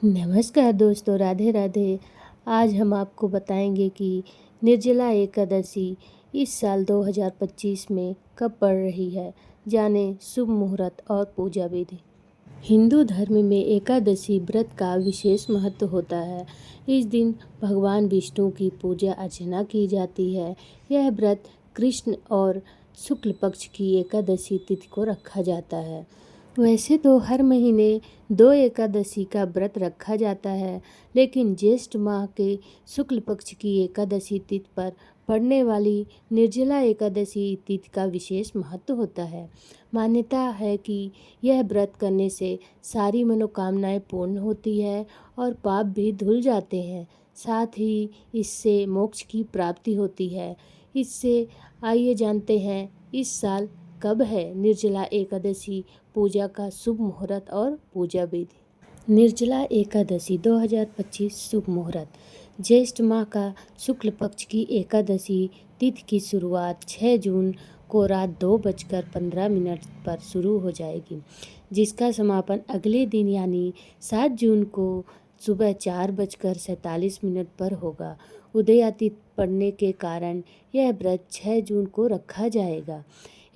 नमस्कार दोस्तों, राधे राधे। आज हम आपको बताएंगे कि निर्जला एकादशी इस साल 2025 में कब पड़ रही है। जाने शुभ मुहूर्त और पूजा विधि। हिंदू धर्म में एकादशी व्रत का विशेष महत्व होता है। इस दिन भगवान विष्णु की पूजा अर्चना की जाती है। यह व्रत कृष्ण और शुक्ल पक्ष की एकादशी तिथि को रखा जाता है। वैसे तो हर महीने 2 एकादशी का व्रत रखा जाता है, लेकिन ज्येष्ठ माह के शुक्ल पक्ष की एकादशी तिथि पर पड़ने वाली निर्जला एकादशी तिथि का विशेष महत्व होता है। मान्यता है कि यह व्रत करने से सारी मनोकामनाएं पूर्ण होती है और पाप भी धुल जाते हैं। साथ ही इससे मोक्ष की प्राप्ति होती है। इससे आइए जानते हैं इस साल कब है निर्जला एकादशी पूजा का शुभ मुहूर्त और पूजा विधि। निर्जला एकादशी 2025 शुभ मुहूर्त। ज्येष्ठ माह का शुक्ल पक्ष की एकादशी तिथि की शुरुआत 6 जून को रात 2:15 पर शुरू हो जाएगी, जिसका समापन अगले दिन यानी 7 जून को सुबह 4:47 पर होगा। उदयातिथि पड़ने के कारण यह व्रत 6 जून को रखा जाएगा।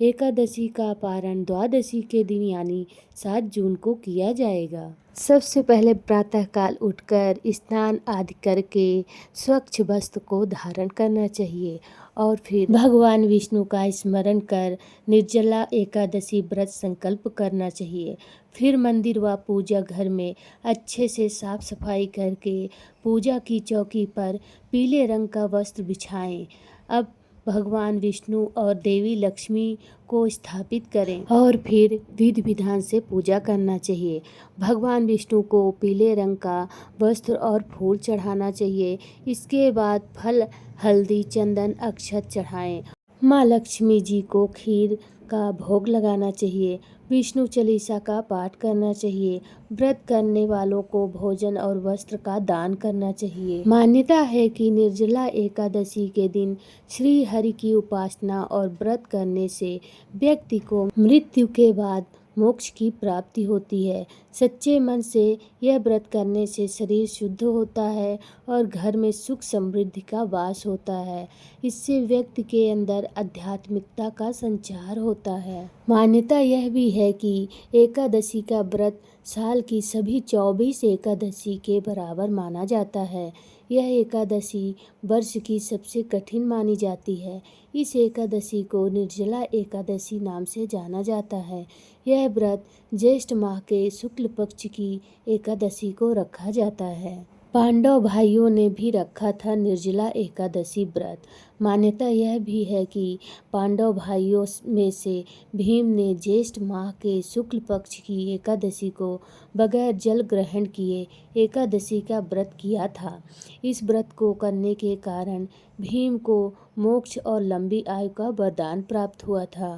एकादशी का पारण द्वादशी के दिन यानी 7 जून को किया जाएगा। सबसे पहले प्रातःकाल उठकर स्नान आदि करके स्वच्छ वस्त्र को धारण करना चाहिए और फिर भगवान विष्णु का स्मरण कर निर्जला एकादशी व्रत संकल्प करना चाहिए। फिर मंदिर व पूजा घर में अच्छे से साफ सफाई करके पूजा की चौकी पर पीले रंग का वस्त्र बिछाएं। अब भगवान विष्णु और देवी लक्ष्मी को स्थापित करें और फिर विधि विधान से पूजा करना चाहिए। भगवान विष्णु को पीले रंग का वस्त्र और फूल चढ़ाना चाहिए। इसके बाद फल, हल्दी, चंदन, अक्षत चढ़ाएं। माँ लक्ष्मी जी को खीर का भोग लगाना चाहिए। विष्णु चालीसा का पाठ करना चाहिए। व्रत करने वालों को भोजन और वस्त्र का दान करना चाहिए। मान्यता है कि निर्जला एकादशी के दिन श्री हरि की उपासना और व्रत करने से व्यक्ति को मृत्यु के बाद मोक्ष की प्राप्ति होती है। सच्चे मन से यह व्रत करने से शरीर शुद्ध होता है और घर में सुख समृद्धि का वास होता है। इससे व्यक्ति के अंदर आध्यात्मिकता का संचार होता है। मान्यता यह भी है कि एकादशी का व्रत साल की सभी 24 एकादशी के बराबर माना जाता है। यह एकादशी वर्ष की सबसे कठिन मानी जाती है। इस एकादशी को निर्जला एकादशी नाम से जाना जाता है। यह व्रत ज्येष्ठ माह के शुक्ल पक्ष की एकादशी को रखा जाता है। पांडव भाइयों ने भी रखा था निर्जला एकादशी व्रत। मान्यता यह भी है कि पांडव भाइयों में से भीम ने ज्येष्ठ माह के शुक्ल पक्ष की एकादशी को बगैर जल ग्रहण किए एकादशी का व्रत किया था। इस व्रत को करने के कारण भीम को मोक्ष और लंबी आयु का वरदान प्राप्त हुआ था।